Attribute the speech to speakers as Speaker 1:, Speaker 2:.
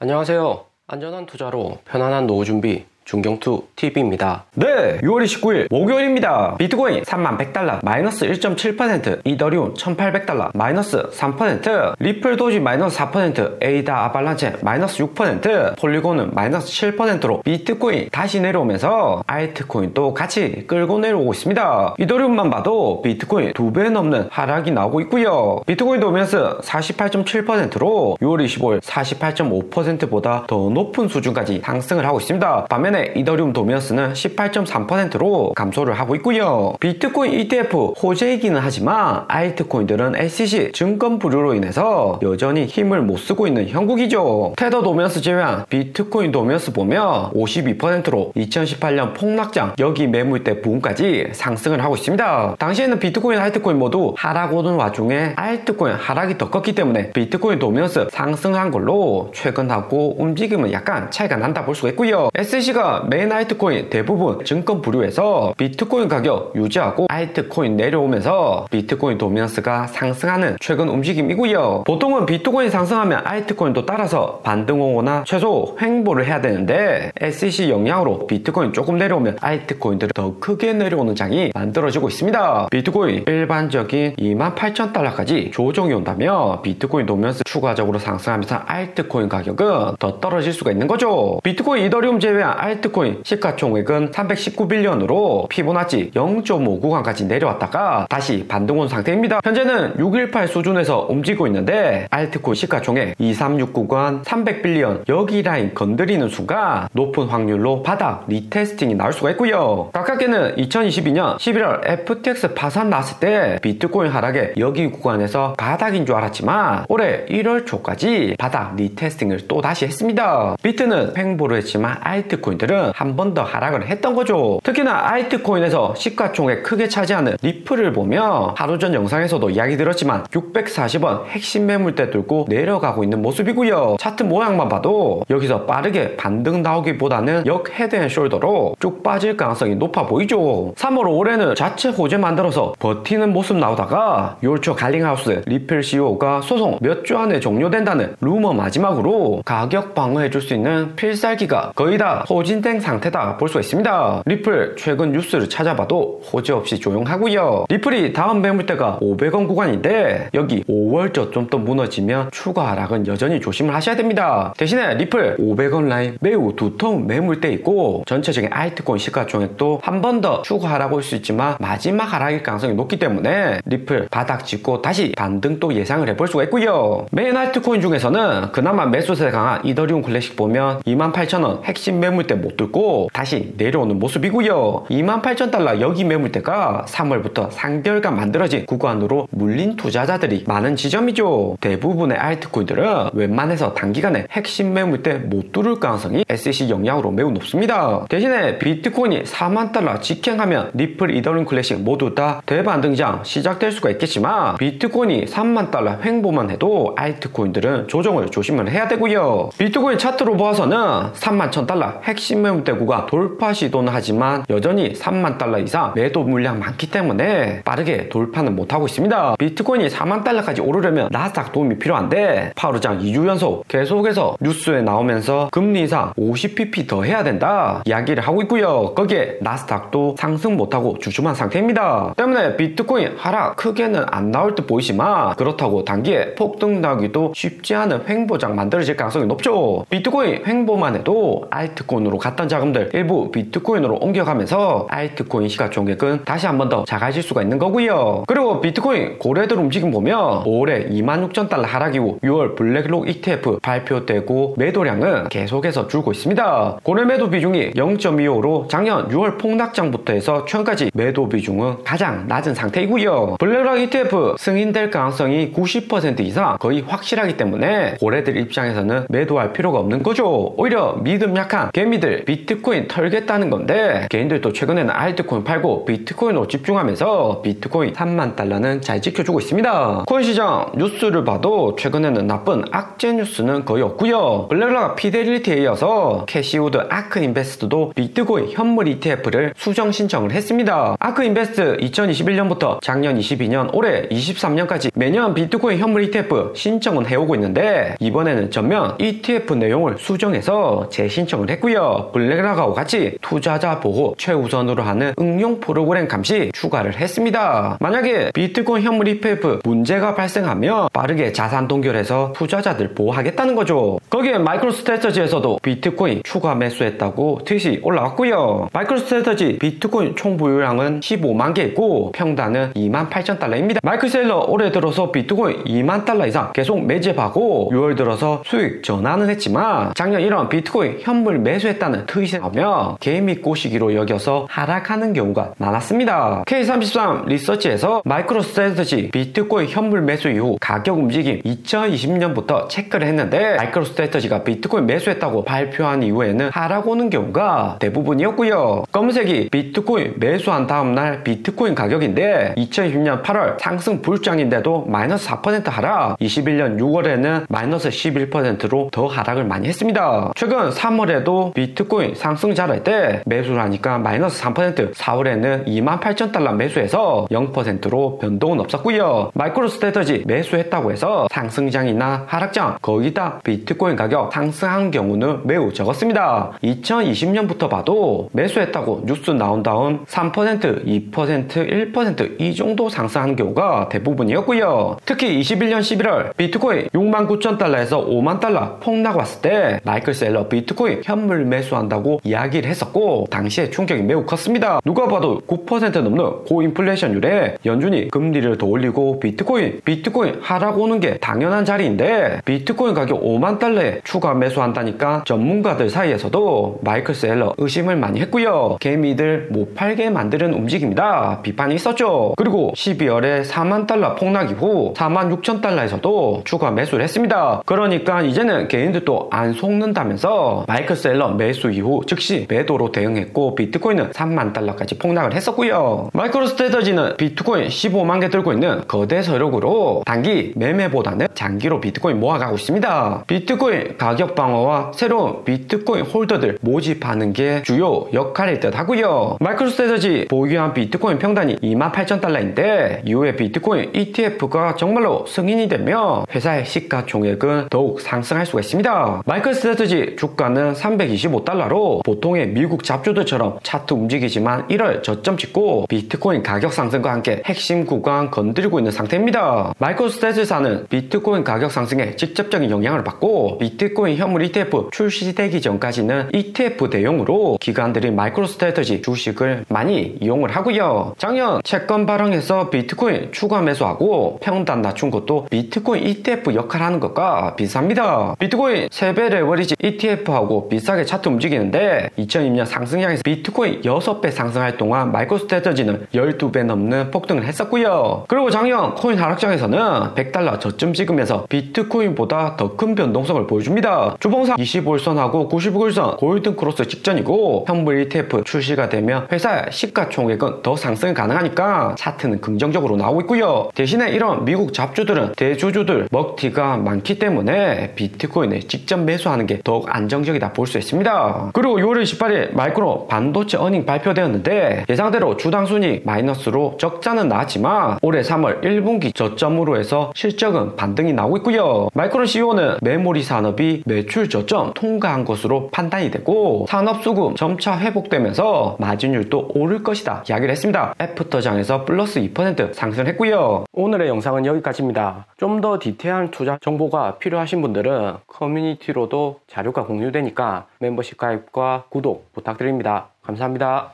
Speaker 1: 안녕하세요. 안전한 투자로 편안한 노후 준비 중경투 TV입니다.
Speaker 2: 네, 6월 29일 목요일입니다. 비트코인 3100달러 마이너스 1.7%, 이더리움 1800달러 마이너스 3%, 리플 도지 마이너스 4%, 에이다 아발란체 마이너스 6%, 폴리곤은 마이너스 7%로 비트코인 다시 내려오면서 알트코인도 같이 끌고 내려오고 있습니다. 이더리움만 봐도 비트코인 2배 넘는 하락이 나오고 있고요. 비트코인 도면스 48.7%로 6월 25일 48.5%보다 더 높은 수준까지 상승을 하고 있습니다. 반면에 이더리움 도미너스는 18.3%로 감소를 하고 있고요. 비트코인 ETF 호재이기는 하지만 알트코인들은 SEC 증권 부류로 인해서 여전히 힘을 못 쓰고 있는 형국이죠. 테더 도미너스 제외한 비트코인 도미너스 보면 52%로 2018년 폭락장 여기 매물대 부분까지 상승을 하고 있습니다. 당시에는 비트코인 알트코인 모두 하락 오는 와중에 알트코인 하락이 더 컸기 때문에 비트코인 도미너스 상승한 걸로 최근하고 움직임은 약간 차이가 난다 볼 수가 있고요. SEC가 메인 알트코인 대부분 증권 부류에서 비트코인 가격 유지하고 알트코인 내려오면서 비트코인 도미넌스가 상승하는 최근 움직임이고요. 보통은 비트코인 상승하면 알트코인도 따라서 반등 오거나 최소 횡보를 해야 되는데 SEC 영향으로 비트코인 조금 내려오면 알트코인들이 더 크게 내려오는 장이 만들어지고 있습니다. 비트코인 일반적인 28,000달러까지 조정이 온다면 비트코인 도미넌스 추가적으로 상승하면서 알트코인 가격은 더 떨어질 수가 있는 거죠. 비트코인 이더리움 제외한 알트코인 시가총액은 319빌리언으로 피보나치 0.5 구간까지 내려왔다가 다시 반등 온 상태입니다. 현재는 618 수준에서 움직이고 있는데 알트코인 시가총액 236 구간 300빌리언 여기 라인 건드리는 순간 높은 확률로 바닥 리테스팅이 나올 수가 있고요. 가깝게는 2022년 11월 FTX 파산 났을 때 비트코인 하락에 여기 구간에서 바닥인 줄 알았지만 올해 1월 초까지 바닥 리테스팅을 또 다시 했습니다. 비트는 횡보를 했지만 알트코인들은 한 번 더 하락을 했던 거죠. 특히나 알트코인에서 시가총액 크게 차지하는 리플을 보면 하루 전 영상에서도 이야기 들었지만 640원 핵심 매물대 뚫고 내려가고 있는 모습이고요. 차트 모양만 봐도 여기서 빠르게 반등 나오기보다는 역 헤드앤숄더로 쭉 빠질 가능성이 높아 보이죠. 3월 올해는 자체 호재 만들어서 버티는 모습 나오다가 6월 초 갈링하우스 리플 CEO가 소송 몇 주 안에 종료된다는 루머 마지막으로 가격 방어해줄 수 있는 필살기가 거의 다 소진된 상태다 볼 수가 있습니다. 리플 최근 뉴스를 찾아봐도 호재 없이 조용하고요. 리플이 다음 매물대가 500원 구간인데 여기 5월저 좀 더 무너지면 추가 하락은 여전히 조심을 하셔야 됩니다. 대신에 리플 500원 라인 매우 두터운 매물대 있고 전체적인 알트코인 시가총액도 한 번 더 추가 하락 올 수 있지만 마지막 하락일 가능성이 높기 때문에 리플 바닥 짚고 다시 반등 또 예상을 해볼 수가 있고요. 메인 알트코인 중에서는 그나마 매수세 강한 이더리움 클래식 보면 28,000원 핵심 매물대 못 뚫고 다시 내려오는 모습이고요. 28,000달러 여기 매물대가 3월부터 상결간 만들어진 구간으로 물린 투자자들이 많은 지점이죠. 대부분의 알트코인들은 웬만해서 단기간에 핵심 매물대 못 뚫을 가능성이 SEC 영향으로 매우 높습니다. 대신에 비트코인이 40,000달러 직행하면 리플, 이더리움 클래식 모두 다 대반등장 시작될 수가 있겠지만 비트코인이 30,000달러 횡보만 해도 알트코인들은 조정을 조심을 해야 되고요. 비트코인 차트로 보아서는 31,000달러 핵심 매물대 구간 돌파 시도는 하지만 여전히 30,000달러 이상 매도 물량 많기 때문에 빠르게 돌파는 못하고 있습니다. 비트코인이 40,000달러까지 오르려면 나스닥 도움이 필요한데 파우르장 2주 연속 계속해서 뉴스에 나오면서 금리 인상 50pp 더 해야 된다 이야기를 하고 있고요. 거기에 나스닥도 상승 못하고 주춤한 상태입니다. 때문에 비트코인 하락 크게는 안 나올 듯 보이지만 그렇다고 단기에 폭등 나기도 쉽지 않은 횡보장 만들어질 가능성이 높죠. 비트코인 횡보만 해도 알트코인으로 갔던 자금들 일부 비트코인으로 옮겨가면서 알트코인 시가총액은 다시 한 번 더 작아질 수가 있는 거고요. 그리고 비트코인 고래들 움직임 보면 5월에 26,000달러 하락 이후 6월 블랙록 ETF 발표되고 매도량은 계속해서 줄고 있습니다. 고래 매도 비중이 0.25로 작년 6월 폭락장부터 해서 최근까지 매도 비중은 가장 낮은 상태이고요. 블랙록 ETF 승인될 가능성이 90% 이상 거의 확실하기 때문에 고래들 입장에서는 매도할 필요가 없는 거죠. 오히려 믿음 약한 개미들 개인들 비트코인 털겠다는 건데 개인들도 최근에는 알트코인 팔고 비트코인으로 집중하면서 비트코인 3만 달러는 잘 지켜주고 있습니다. 코인 시장 뉴스를 봐도 최근에는 나쁜 악재 뉴스는 거의 없고요. 블랙락 피델리티에 이어서 캐시우드 아크인베스트도 비트코인 현물 ETF를 수정 신청을 했습니다. 아크인베스트 2021년부터 작년 22년 올해 23년까지 매년 비트코인 현물 ETF 신청은 해오고 있는데 이번에는 전면 ETF 내용을 수정해서 재신청을 했고요. 블랙락하고 같이 투자자 보호 최우선으로 하는 응용 프로그램 감시 추가를 했습니다. 만약에 비트코인 현물 ETF 문제가 발생하면 빠르게 자산 동결해서 투자자들 보호하겠다는 거죠. 거기에 마이크로스트래터지에서도 비트코인 추가 매수했다고 트윗이 올라왔고요. 마이크로스트래터지 비트코인 총 보유량은 15만 개 있고 평단은 28,000달러입니다. 마이크셀러 올해 들어서 비트코인 2만 달러 이상 계속 매집하고 6월 들어서 수익 전환은 했지만 작년 1월 비트코인 현물 매수했다는 트윗이 나오며 개미 꼬시기로 여겨서 하락하는 경우가 많았습니다. K33 리서치에서 마이크로스트래터지 비트코인 현물 매수 이후 가격 움직임 2020년부터 체크를 했는데 마이크로스트래터지가 비트코인 매수했다고 발표한 이후에는 하락 오는 경우가 대부분이었고요. 검은색이 비트코인 매수한 다음날 비트코인 가격인데 2020년 8월 상승 불장인데도 마이너스 4% 하락, 21년 6월에는 마이너스 11%로 더 하락을 많이 했습니다. 최근 3월에도 비트코인 상승 잘할 때 매수를 하니까 마이너스 3%, 4월에는 28,000달러 매수해서 0%로 변동은 없었고요. 마이크로스트래터지 매수했다고 해서 상승장이나 하락장 거의 다 비트코인 가격 상승한 경우는 매우 적었습니다. 2020년부터 봐도 매수했다고 뉴스 나온 다음 3%, 2%, 1% 이 정도 상승한 경우가 대부분이었고요. 특히 21년 11월 비트코인 69,000달러에서 5만 달러 폭락 왔을 때 마이클 셀러 비트코인 현물 매수한다고 이야기를 했었고 당시에 충격이 매우 컸습니다. 누가 봐도 9% 넘는 고인플레이션율에 연준이 금리를 더 올리고 비트코인 하락 오는 게 당연한 자리인데 비트코인 가격 5만 달러에 추가 매수한다니까 전문가들 사이에서도 마이클 셀러 의심을 많이 했고요. 개미들 못 팔게 만드는 움직임이다 비판이 있었죠. 그리고 12월에 4만 달러 폭락 이후 4만 6천 달러에서도 추가 매수를 했습니다. 그러니까 이제는 개인들도 안 속는다면서 마이클 셀러 매수 이후 즉시 매도로 대응했고 비트코인은 3만 달러까지 폭락을 했었고요. 마이크로스트래터지는 비트코인 15만 개 들고 있는 거대 서력으로 단기 매매보다는 장기로 비트코인 모아가고 있습니다. 비트코인 가격 방어와 새로운 비트코인 홀더들 모집하는 게 주요 역할일 듯 하고요. 마이크로스트래터지 보유한 비트코인 평단이 28,000달러인데 이후에 비트코인 ETF가 정말로 승인이 되면 회사의 시가총액은 더욱 상승할 수가 있습니다. 마이크로스트래터지 주가는 325달러로 보통의 미국 잡주들처럼 차트 움직이지만 1월 저점 찍고 비트코인 가격 상승과 함께 핵심 구간 건드리고 있는 상태입니다. 마이크로스트래터지사는 비트코인 가격 상승에 직접적인 영향을 받고 비트코인 현물 ETF 출시되기 전까지는 ETF 대용으로 기관들이 마이크로스트래터지 주식을 많이 이용을 하고요. 작년 채권 발행에서 비트코인 추가 매수하고 평단 낮춘 것도 비트코인 ETF 역할하는 것과 비슷합니다. 비트코인 3배 레버리지 ETF하고 비슷하게 차트 움직이는데 2002년 상승장에서 비트코인 6배 상승할 동안 마이크로스트래터지는 12배 넘는 폭등을 했었고요. 그리고 작년 코인 하락장에서는 100달러 저점 찍으면서 비트코인보다 더 큰 변동성을 보여줍니다. 주봉상 25일선하고 95일선 골든 크로스 직전이고 현물 ETF 출시가 되면 회사의 시가총액은 더 상승이 가능하니까 차트는 긍정적으로 나오고 있고요. 대신에 이런 미국 잡주들은 대주주들 먹튀가 많기 때문에 비트코인을 직접 매수하는 게 더욱 안정적이다 볼 수 있습니다. 그리고 6월 28일 마이크론 반도체 어닝 발표되었는데 예상대로 주당 순이익 마이너스로 적자는 나왔지만 올해 3월 1분기 저점으로 해서 실적은 반등이 나오고 있고요. 마이크론 CEO는 메모리 산업이 매출 저점 통과한 것으로 판단이 되고 산업수급 점차 회복되면서 마진율도 오를 것이다 이야기를 했습니다. 애프터장에서 플러스 2% 상승했고요.
Speaker 1: 오늘의 영상은 여기까지입니다. 좀 더 디테일한 투자 정보가 필요하신 분들은 커뮤니티로도 자료가 공유되니까 멤버십 가입과 구독 부탁드립니다. 감사합니다.